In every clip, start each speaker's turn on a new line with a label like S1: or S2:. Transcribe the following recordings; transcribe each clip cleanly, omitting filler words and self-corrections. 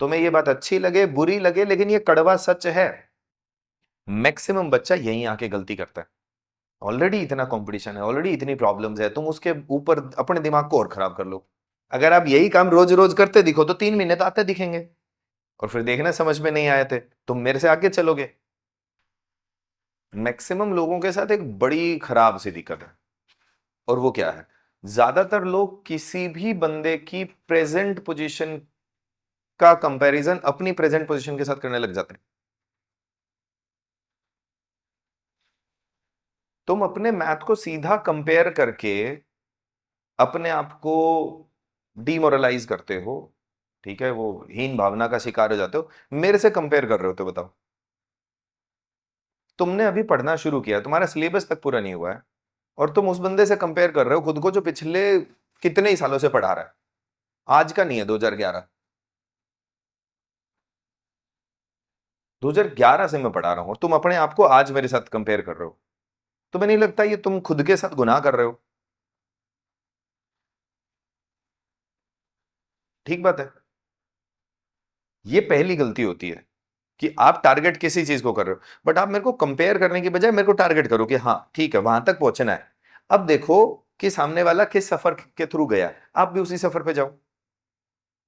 S1: तुम्हें ये बात अच्छी लगे बुरी लगे, लेकिन ये कड़वा सच है। मैक्सिमम बच्चा यहीं आके गलती करता है। ऑलरेडी इतना कंपटीशन है, ऑलरेडी इतनी प्रॉब्लम्स है, तुम उसके ऊपर अपने दिमाग को और खराब कर लो। अगर आप यही काम रोज रोज करते दिखो तो 3 महीने तो आते दिखेंगे, और फिर देखना समझ में नहीं आए थे तुम मेरे से आगे चलोगे। मैक्सिमम लोगों के साथ एक बड़ी खराब सी दिक्कत है, और वो क्या है, ज्यादातर लोग किसी भी बंदे की प्रेजेंट पोजीशन का कंपैरिजन अपनी प्रेजेंट पोजीशन के साथ करने लग जाते हैं। तुम अपने मैथ को सीधा कंपेयर करके अपने आप को डीमोरलाइज करते हो, ठीक है, वो हीन भावना का शिकार हो जाते हो। मेरे से कंपेयर कर रहे हो तो बताओ, तुमने अभी पढ़ना शुरू किया, तुम्हारा सिलेबस तक पूरा नहीं हुआ है, और तुम उस बंदे से कंपेयर कर रहे हो खुद को जो पिछले कितने ही सालों से पढ़ा रहा है। आज का नहीं है, 2011, 2011 से मैं पढ़ा रहा हूं, और तुम अपने आप को आज मेरे साथ कंपेयर कर रहे हो। तुम्हें नहीं लगता ये तुम खुद के साथ गुनाह कर रहे हो? ठीक बात है। ये पहली गलती होती है कि आप टारगेट किसी चीज को कर रहे हो, बट आप मेरे को कंपेयर करने की बजाय मेरे को टारगेट करो कि हाँ ठीक है वहां तक पहुंचना है। अब देखो कि सामने वाला किस सफर के थ्रू गया, आप भी उसी सफर पे जाओ।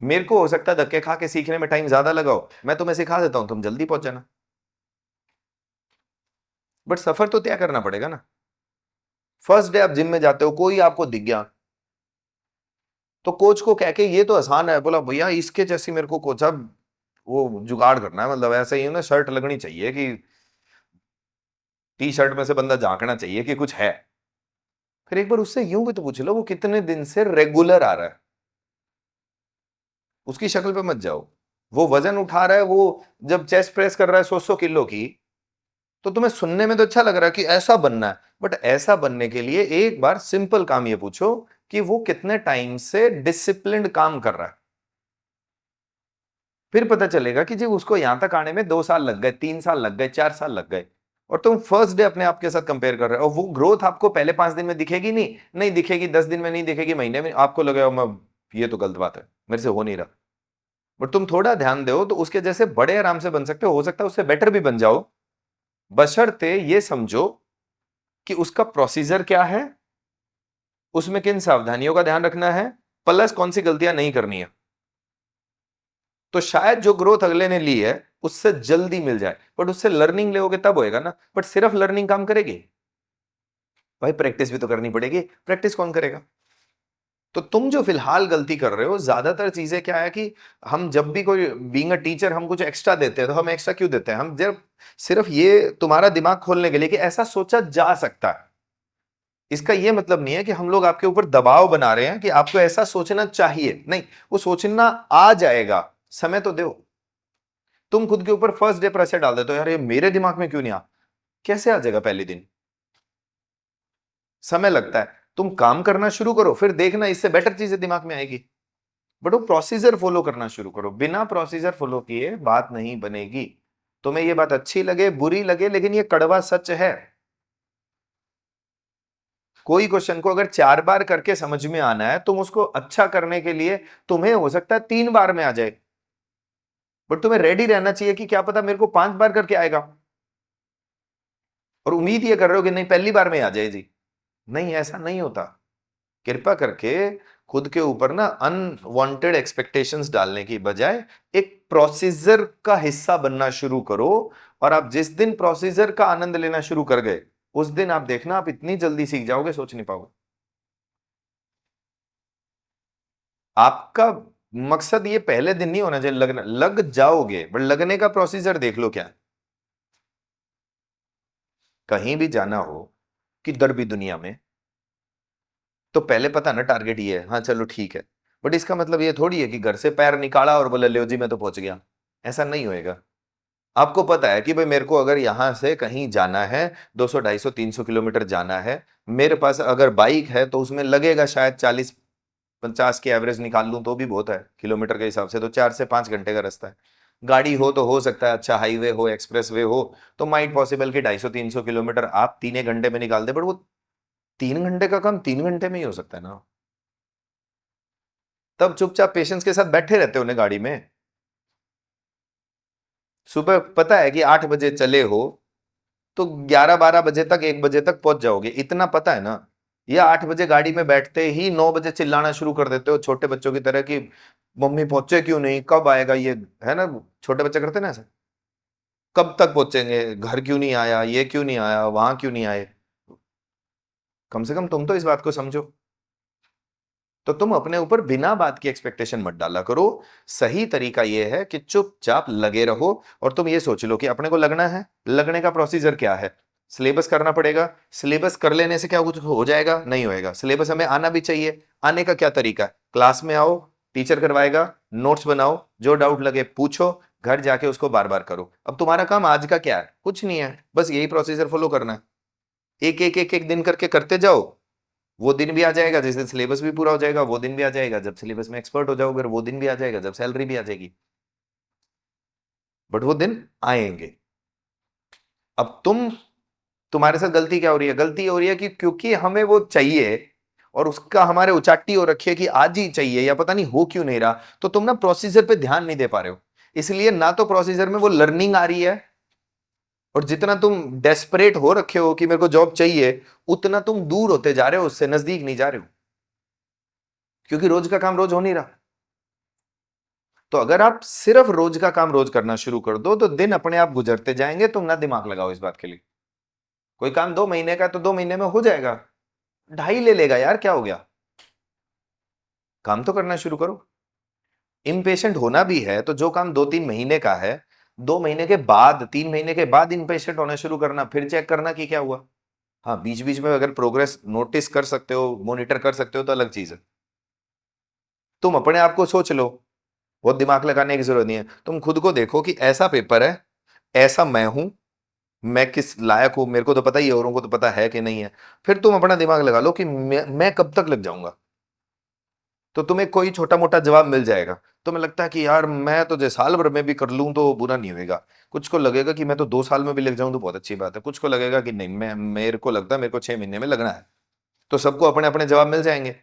S1: मेरे को हो सकता है धक्के खा के सीखने में टाइम ज्यादा लगाओ, मैं तुम्हें सिखा देता हूं, तुम जल्दी पहुंच जाना। बट सफर तो तय करना पड़ेगा ना। फर्स्ट डे आप जिम में जाते हो, कोई आपको दिख गया, तो कोच को कह के ये तो आसान है, बोला भैया इसके जैसी मेरे को कोच अब वो जुगाड़ करना है, मतलब ऐसा ही ना, शर्ट लगनी चाहिए कि टी शर्ट में से बंदा झांकना चाहिए कि कुछ है। फिर एक बार उससे यूं भी तो पूछ लो वो कितने दिन से रेगुलर आ रहा है। उसकी शक्ल पे मत जाओ। वो वजन उठा रहा है, वो जब चेस्ट प्रेस कर रहा है 100 किलो की, तो तुम्हें सुनने में तो अच्छा लग रहा है कि ऐसा बनना है, बट ऐसा बनने के लिए एक बार सिंपल काम ये पूछो कि वो कितने टाइम से डिसिप्लिन्ड काम कर रहा है। फिर पता चलेगा कि जी उसको यहां तक आने में 2 साल लग गए, 3 साल लग गए, 4 साल लग गए, और तुम फर्स्ट डे अपने आप के साथ कंपेयर कर रहे हो, और वो ग्रोथ आपको पहले 5 दिन में दिखेगी नहीं, नहीं दिखेगी 10 दिन में, नहीं दिखेगी महीने में, आपको लगेगा मैं ये तो गलत बात है, मेरे से हो नहीं रहा। बट तुम थोड़ा ध्यान दो तो उसके जैसे बड़े आराम से बन सकते हो सकता है उससे बेटर भी बन जाओ, बशर्ते ये समझो कि उसका प्रोसीजर क्या है, उसमें किन सावधानियों का ध्यान रखना है, प्लस कौन सी गलतियां नहीं करनी है। तो शायद जो ग्रोथ अगले ने ली है उससे जल्दी मिल जाए, बट उससे लर्निंग लोगे तब होएगा ना। बट सिर्फ लर्निंग काम करेगी? भाई प्रैक्टिस भी तो करनी पड़ेगी, प्रैक्टिस कौन करेगा? तो तुम जो फिलहाल गलती कर रहे हो, ज्यादातर चीजें क्या है कि हम जब भी कोई बीइंग अ टीचर हम कुछ एक्स्ट्रा देते हैं, तो हम एक्स्ट्रा क्यों देते हैं, हम जब सिर्फ ये तुम्हारा दिमाग खोलने के लिए कि ऐसा सोचा जा सकता है। इसका ये मतलब नहीं है कि हम लोग आपके ऊपर दबाव बना रहे हैं कि आपको ऐसा सोचना चाहिए, नहीं, वो सोचना आ जाएगा, समय तो दो। तुम खुद के ऊपर फर्स्ट डे प्रेशर डाल देते हो, यार ये मेरे दिमाग में क्यों नहीं आ, कैसे आ जाएगा पहले दिन? समय लगता है, तुम काम करना शुरू करो, फिर देखना इससे बेटर चीजें दिमाग में आएगी। बट वो प्रोसीजर फॉलो करना शुरू करो, बिना प्रोसीजर फॉलो किए बात नहीं बनेगी। तुम्हें ये बात अच्छी लगे बुरी लगे, लेकिन ये कड़वा सच है। कोई क्वेश्चन को अगर 4 बार करके समझ में आना है, तुम उसको अच्छा करने के लिए तुम्हें हो सकता है 3 बार में आ जाए, बट तुम्हें रेडी रहना चाहिए कि क्या पता मेरे को 5 बार करके आएगा, और उम्मीद ये कर रहे हो कि नहीं पहली बार में आ जाए जी। नहीं, ऐसा नहीं होता। कृपा करके खुद के ऊपर ना अनवांटेड एक्सपेक्टेशंस डालने की बजाय एक प्रोसीजर का हिस्सा बनना शुरू करो, और आप जिस दिन प्रोसीजर का आनंद लेना शुरू कर गए, उस दिन आप देखना आप इतनी जल्दी सीख जाओगे, सोच नहीं पाओगे। आपका मकसद ये पहले दिन नहीं होना चाहिए लगना, लग जाओगे, बट लगने का प्रोसीजर देख लो क्या है। कहीं भी जाना हो किधर भी दुनिया में, तो पहले पता ना टारगेट ये है, हाँ चलो ठीक है, बट इसका मतलब ये थोड़ी है कि घर से पैर निकाला और बोले लो जी मैं तो पहुंच गया। ऐसा नहीं होएगा। आपको पता है कि भाई मेरे को अगर यहां से कहीं जाना है, 200 250 300 किलोमीटर जाना है, मेरे पास अगर बाइक है तो उसमें लगेगा शायद 40 50 की एवरेज निकाल लूं तो भी बहुत है, किलोमीटर के हिसाब से तो 4 से 5 घंटे का रास्ता है। गाड़ी हो तो हो सकता है अच्छा हाईवे हो, एक्सप्रेस वे हो, तो माइट पॉसिबल कि 250 300 किलोमीटर आप 3 1 घंटे में निकाल दे, बट वो 3 घंटे का काम 3 घंटे में ही हो सकता है ना। तब चुपचाप पेशेंस के साथ बैठे रहते हो उन्हें गाड़ी में। सुबह पता है कि 8 बजे चले हो तो 11-12 बजे तक 1 बजे तक पहुंच जाओगे, इतना पता है ना। या 8 बजे गाड़ी में बैठते ही 9 बजे चिल्लाना शुरू कर देते हो छोटे बच्चों की तरह कि मम्मी पहुंचे क्यों नहीं, कब आएगा ये, है ना, छोटे बच्चे करते ना ऐसे, कब तक पहुंचेंगे, घर क्यों नहीं आया, ये क्यों नहीं आया, वहां क्यों नहीं आए। कम से कम तुम तो इस बात को समझो। तो तुम अपने ऊपर बिना बात की एक्सपेक्टेशन मत डाला करो। सही तरीका यह है कि चुपचाप लगे रहो और तुम ये सोच लो कि अपने को लगना है, लगने का प्रोसीजर क्या है। सिलेबस करना पड़ेगा, सिलेबस कर लेने से क्या कुछ हो जाएगा, नहीं होएगा। सिलेबस हमें आना भी चाहिए। आने का क्या तरीका है, क्लास में आओ, टीचर करवाएगा, नोट्स बनाओ, जो डाउट लगे पूछो, घर जाके उसको बार बार करो। अब तुम्हारा काम आज का क्या है, कुछ नहीं है, बस यही प्रोसीजर फॉलो करना है। एक एक एक एक दिन करके करते जाओ। वो दिन भी आ जाएगा जिस दिन सिलेबस भी पूरा हो जाएगा, वो दिन भी आ जाएगा जब सिलेबस में एक्सपर्ट हो जाओगे, वो दिन भी आ जाएगा जब सैलरी भी आ जाएगी। बट वो दिन आएंगे। अब तुम्हारे साथ गलती क्या हो रही है, गलती हो रही है कि क्योंकि हमें वो चाहिए और उसका हमारे उचाटी हो रखी है कि आज ही चाहिए या पता नहीं हो क्यों नहीं रहा, तो तुम ना प्रोसीजर पे ध्यान नहीं दे पा रहे हो। इसलिए ना तो प्रोसीजर में वो लर्निंग आ रही है, और जितना तुम डेस्परेट हो रखे हो कि मेरे को जॉब चाहिए, उतना तुम दूर होते जा रहे हो, उससे नजदीक नहीं जा रहे हो, क्योंकि रोज का काम रोज हो नहीं रहा। तो अगर आप सिर्फ रोज का काम रोज करना शुरू कर दो तो दिन अपने आप गुजरते जाएंगे। तुम ना दिमाग लगाओ इस बात के लिए। कोई काम 2 महीने का है तो 2 महीने में हो जाएगा, ढाई ले लेगा यार, क्या हो गया, काम तो करना शुरू करो। इम्पेशेंट होना भी है तो जो काम 2-3 महीने का है, 2 महीने के बाद, 3 महीने के बाद इम्पेशेंट होना शुरू करना, फिर चेक करना कि क्या हुआ। हाँ, बीच बीच में अगर प्रोग्रेस नोटिस कर सकते हो, मॉनिटर कर सकते हो तो अलग चीज है। तुम अपने आप को सोच लो, बहुत दिमाग लगाने की जरूरत नहीं है। तुम खुद को देखो कि ऐसा पेपर है, ऐसा मैं हूं, मैं किस लायक हूं, मेरे को तो पता ही है, औरों को तो पता है कि नहीं है। फिर तुम अपना दिमाग लगा लो कि मैं कब तक लग जाऊंगा। तो तुम्हें कोई छोटा मोटा जवाब मिल जाएगा। तुम्हें लगता है कि यार मैं तो जो साल भर में भी कर लूं तो बुरा नहीं होगा। कुछ को लगेगा कि मैं तो 2 साल में भी लग जाऊं तो बहुत अच्छी बात है। कुछ को लगेगा कि नहीं, मैं मेरे को लगता है मेरे को 6 महीने में लगना है। तो सबको अपने अपने जवाब मिल जाएंगे।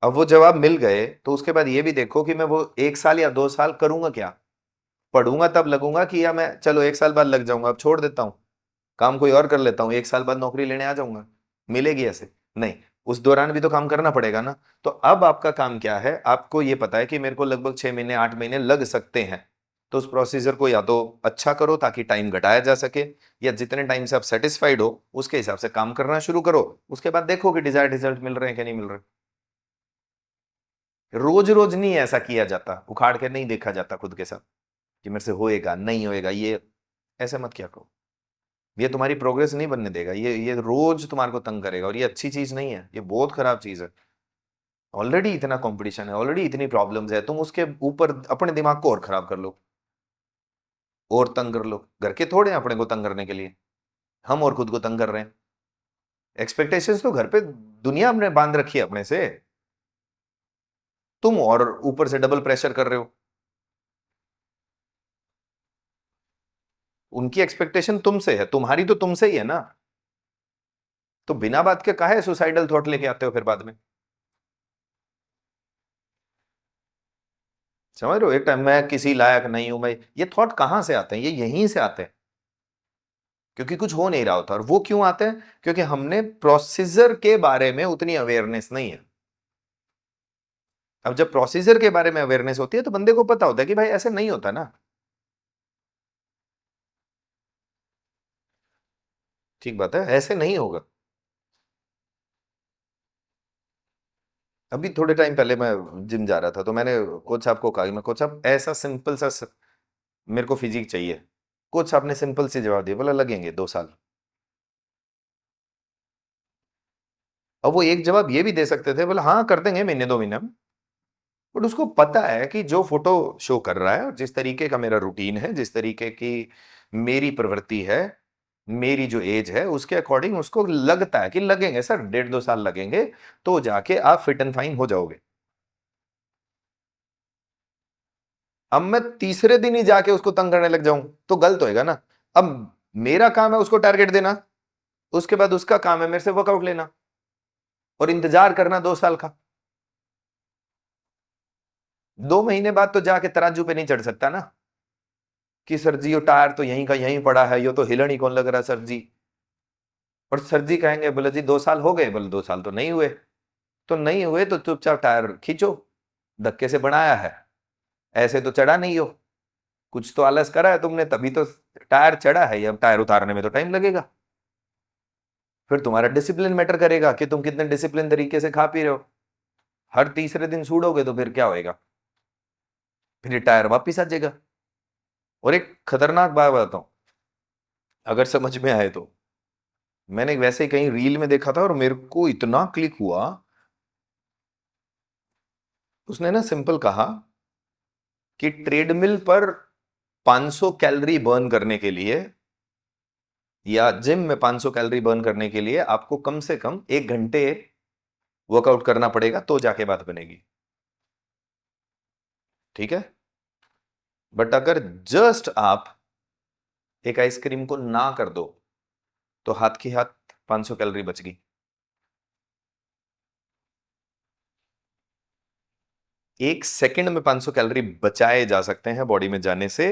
S1: अब वो जवाब मिल गए तो उसके बाद ये भी देखो कि मैं वो 1 साल या 2 साल करूंगा क्या। पढ़ूंगा तब लगूंगा कि या मैं चलो 1 साल बाद लग जाऊंगा, अब छोड़ देता हूँ, काम कोई और कर लेता हूँ, 1 साल बाद नौकरी लेने आ जाऊंगा, मिलेगी ऐसे नहीं। उस दौरान भी तो काम करना पड़ेगा ना। तो अब आपका काम क्या है, आपको ये पता है कि मेरे को लगभग 6 महीने 8 महीने लग सकते हैं। तो उस प्रोसीजर को या तो अच्छा करो ताकि टाइम घटाया जा सके, या जितने टाइम से आप सेटिस्फाइड हो उसके हिसाब से काम करना शुरू करो। उसके बाद देखो कि डिजायर्ड रिजल्ट मिल रहे हैं कि नहीं मिल रहे। रोज रोज नहीं ऐसा किया जाता, उखाड़ के नहीं देखा जाता खुद के साथ कि मेरे से होएगा नहीं होएगा, ये ऐसे मत क्या करो। ये तुम्हारी प्रोग्रेस नहीं बनने देगा, ये रोज तुम्हारे को तंग करेगा, और ये अच्छी चीज नहीं है, ये बहुत खराब चीज है। ऑलरेडी इतना कंपटीशन है, ऑलरेडी इतनी प्रॉब्लम्स है, तुम उसके ऊपर अपने दिमाग को और खराब कर लो, और तंग कर लो। घर के थोड़े हैं अपने को तंग करने के लिए, हम और खुद को तंग कर रहे हैं। एक्सपेक्टेशंस तो घर पे दुनिया हमने बांध रखी है अपने से, तुम और ऊपर से डबल प्रेशर कर रहे हो। उनकी एक्सपेक्टेशन तुमसे है, तुम्हारी तो तुमसे ही है ना। तो बिना बात के काहे सुसाइडल थॉट लेके आते हो फिर बाद में। समझ रहे हो, एक टाइम मैं किसी लायक नहीं हूं, मैं, ये थॉट कहां से आते हैं, ये यहीं से आते हैं, क्योंकि कुछ हो नहीं रहा होता। और वो क्यों आते हैं, क्योंकि हमने प्रोसीजर के बारे में उतनी अवेयरनेस नहीं है। अब जब प्रोसीजर के बारे में अवेयरनेस होती है तो बंदे को पता होता है कि भाई ऐसे नहीं होता ना। ठीक बात है, ऐसे नहीं होगा। अभी थोड़े टाइम पहले मैं जिम जा रहा था तो मैंने कोच साहब को कहा कि मैं कोच साहब ऐसा सिंपल सा मेरे को फिजिक चाहिए। कोच साहब ने सिंपल सी जवाब दिया, बोला लगेंगे 2 साल। अब वो एक जवाब ये भी दे सकते थे, बोला हाँ कर देंगे महीने 2 महीने में। बट उसको पता है कि जो फोटो शो कर रहा है और जिस तरीके का मेरा रूटीन है, जिस तरीके की मेरी प्रवृत्ति है, मेरी जो एज है, उसके अकॉर्डिंग उसको लगता है कि लगेंगे सर 1.5-2 साल लगेंगे, तो जाके आप फिट एंड फाइन हो जाओगे। अब मैं तीसरे दिन ही जाके उसको तंग करने लग जाऊं तो गलत होएगा ना। अब मेरा काम है उसको टारगेट देना, उसके बाद उसका काम है मेरे से वर्कआउट लेना और इंतजार करना 2 साल का। 2 महीने बाद तो जाके तराजू पे नहीं चढ़ सकता ना कि सर जी ये टायर तो यहीं का यहीं पड़ा है, ये तो हिलन ही कौन लग रहा सर जी। और सर जी कहेंगे बोले जी 2 साल हो गए, बोले 2 साल तो नहीं हुए। तो नहीं हुए तो चुपचाप टायर खींचो, धक्के से बनाया है, ऐसे तो चढ़ा नहीं हो, कुछ तो आलस करा है तुमने तभी तो टायर चढ़ा है, अब टायर उतारने में तो टाइम लगेगा। फिर तुम्हारा डिसिप्लिन मैटर करेगा कि तुम कितने डिसिप्लिन तरीके से खा पी रहे हो। हर तीसरे दिन सूडोगे तो फिर क्या होएगा, फिर ये टायर वापिस आ जाएगा। और एक खतरनाक बात बताता हूं, अगर समझ में आए तो, मैंने वैसे ही कहीं रील में देखा था और मेरे को इतना क्लिक हुआ। उसने ना सिंपल कहा कि ट्रेडमिल पर 500 कैलोरी बर्न करने के लिए या जिम में 500 कैलोरी बर्न करने के लिए आपको कम से कम 1 घंटे वर्कआउट करना पड़ेगा, तो जाके बात बनेगी। ठीक है, बट अगर जस्ट आप एक आइसक्रीम को ना कर दो तो हाथ की हाथ 500 कैलोरी बच गई। 1 सेकंड में 500 कैलोरी बचाए जा सकते हैं बॉडी में जाने से,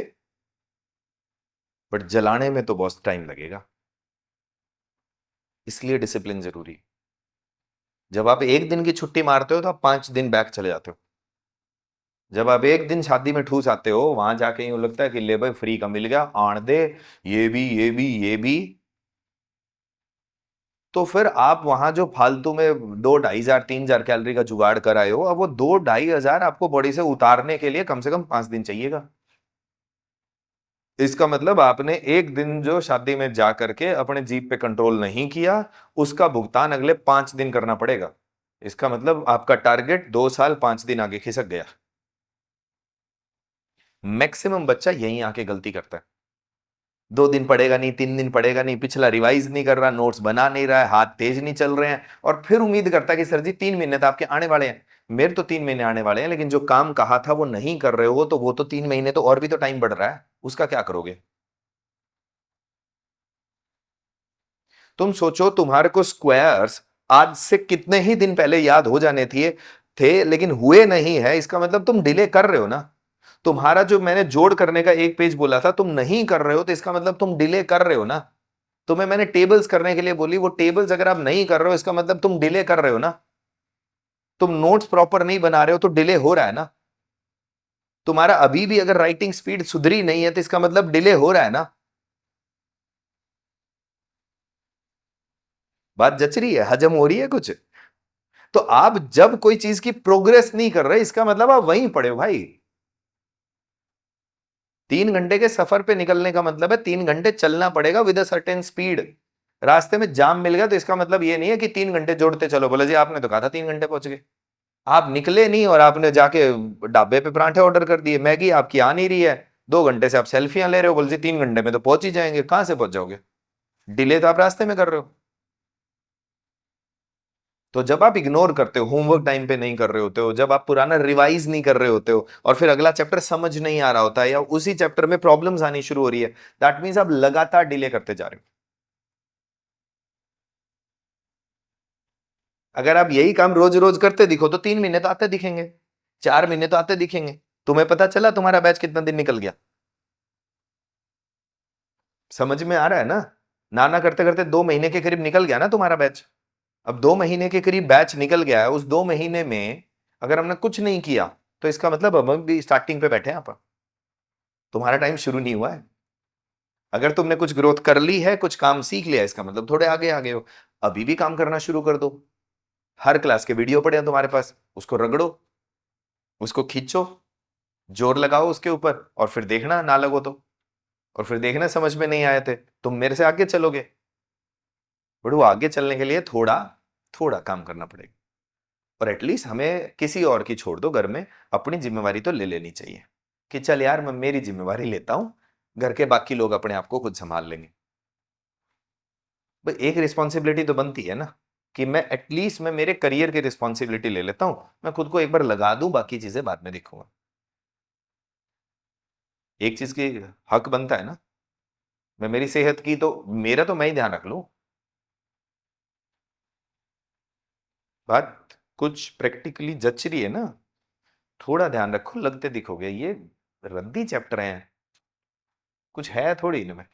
S1: बट जलाने में तो बहुत टाइम लगेगा। इसलिए डिसिप्लिन जरूरी। जब आप 1 दिन की छुट्टी मारते हो तो आप 5 दिन बैक चले जाते हो। जब आप 1 दिन शादी में ठूस आते हो, वहां जाके यूं लगता है कि ले भाई फ्री का मिल गया, आण दे, ये भी ये भी ये भी। तो फिर आप वहां जो फालतू में 2-2,500-3,000 कैलोरी का जुगाड़ कर आए हो, अब वो 2-2,500 आपको बॉडी से उतारने के लिए कम से कम 5 दिन चाहिएगा। इसका मतलब आपने 1 दिन जो शादी में जा करके अपने जीप पे कंट्रोल नहीं किया, उसका भुगतान अगले 5 दिन करना पड़ेगा। इसका मतलब आपका टारगेट 2 साल 5 दिन आगे खिसक गया। मैक्सिमम बच्चा यहीं आके गलती करता है। 2 दिन पढ़ेगा नहीं, 3 दिन पढ़ेगा नहीं, पिछला रिवाइज नहीं कर रहा, नोट्स बना नहीं रहा है, हाथ तेज नहीं चल रहे हैं, और फिर उम्मीद करता है कि सर जी 3 महीने तो आपके आने वाले हैं। मेरे तो 3 महीने आने वाले हैं, लेकिन जो काम कहा था वो नहीं कर रहे हो, तो वो तो 3 महीने तो और भी तो टाइम बढ़ रहा है, उसका क्या करोगे। तुम सोचो, तुम्हारे को स्क्वायर्स आज से कितने ही दिन पहले याद हो जाने थे लेकिन हुए नहीं है, इसका मतलब तुम डिले कर रहे हो ना। तुम्हारा जो मैंने जोड़ करने का एक पेज बोला था तुम नहीं कर रहे हो, तो इसका मतलब तुम डिले कर रहे हो ना। तुम्हें मैंने टेबल्स करने के लिए बोली, वो टेबल्स अगर आप नहीं कर रहे हो इसका मतलब तुम डिले कर रहे हो ना। तुम नोट्स प्रॉपर नहीं बना रहे हो तो डिले हो रहा है ना। तुम्हारा अभी भी अगर राइटिंग स्पीड सुधरी नहीं है तो इसका मतलब डिले हो रहा है ना। बात जच रही है, हजम हो रही है कुछ। तो आप जब कोई चीज की प्रोग्रेस नहीं कर रहे, इसका मतलब आप वहीं पड़े हो भाई। 3 घंटे के सफर पे निकलने का मतलब है 3 घंटे चलना पड़ेगा विद अ सर्टेन स्पीड। रास्ते में जाम मिल गया तो इसका मतलब ये नहीं है कि 3 घंटे जोड़ते चलो, बोले जी आपने तो कहा था 3 घंटे पहुंच गए। आप निकले नहीं और आपने जाके ढाबे पे पराठे ऑर्डर कर दिए, मैगी आपकी आ नहीं रही है, 2 घंटे से आप सेल्फियां ले रहे हो, बोले जी 3 घंटे में तो पहुंच ही जाएंगे, कहां से पहुंच जाओगे। डिले तो आप रास्ते में कर रहे हो। तो जब आप इग्नोर करते हो, होमवर्क टाइम पे नहीं कर रहे होते हो, जब आप पुराना रिवाइज नहीं कर रहे होते हो, और फिर अगला चैप्टर समझ नहीं आ रहा होता है या उसी चैप्टर में प्रॉब्लम्स आनी शुरू हो रही है, दैट मींस आप लगातार डिले करते जा रहे हो। अगर आप यही काम रोज रोज करते दिखो तो 3 महीने तो आते दिखेंगे, 4 महीने तो आते दिखेंगे। तुम्हें पता चला तुम्हारा बैच कितना दिन निकल गया। समझ में आ रहा है ना। नाना करते करते 2 महीने के करीब निकल गया ना तुम्हारा बैच। अब 2 महीने के करीब बैच निकल गया है, उस 2 महीने में अगर हमने कुछ नहीं किया तो इसका मतलब हम भी स्टार्टिंग पे बैठे हैं आप। तुम्हारा टाइम शुरू नहीं हुआ है। अगर तुमने कुछ ग्रोथ कर ली है, कुछ काम सीख लिया, इसका मतलब थोड़े आगे आगे हो। अभी भी काम करना शुरू कर दो। हर क्लास के वीडियो पड़े हैं तुम्हारे पास, उसको रगड़ो, उसको खींचो, जोर लगाओ उसके ऊपर, और फिर देखना ना लगो तो, और फिर देखना समझ में नहीं आए थे तुम मेरे से आगे चलोगे। बट वो आगे चलने के लिए थोड़ा थोड़ा काम करना पड़ेगा। और एटलीस्ट हमें किसी और की छोड़ दो, घर में अपनी जिम्मेवारी तो ले लेनी चाहिए कि चल यार मैं मेरी जिम्मेवारी लेता हूं, घर के बाकी लोग अपने आप को खुद संभाल लेंगे। भाई एक रिस्पॉन्सिबिलिटी तो बनती है ना, कि मैं एटलीस्ट मैं मेरे करियर की रिस्पॉन्सिबिलिटी ले लेता हूं, मैं खुद को एक बार लगा दूं, बाकी चीजें बाद में देखूंगा। एक चीज की हक बनता है ना, मैं मेरी सेहत की तो मेरा तो मैं ही ध्यान रख लूं। बात कुछ प्रैक्टिकली जच रही है ना। थोड़ा ध्यान रखो, लगते दिखोगे ये रद्दी चैप्टर हैं। कुछ है थोड़ी इनमें।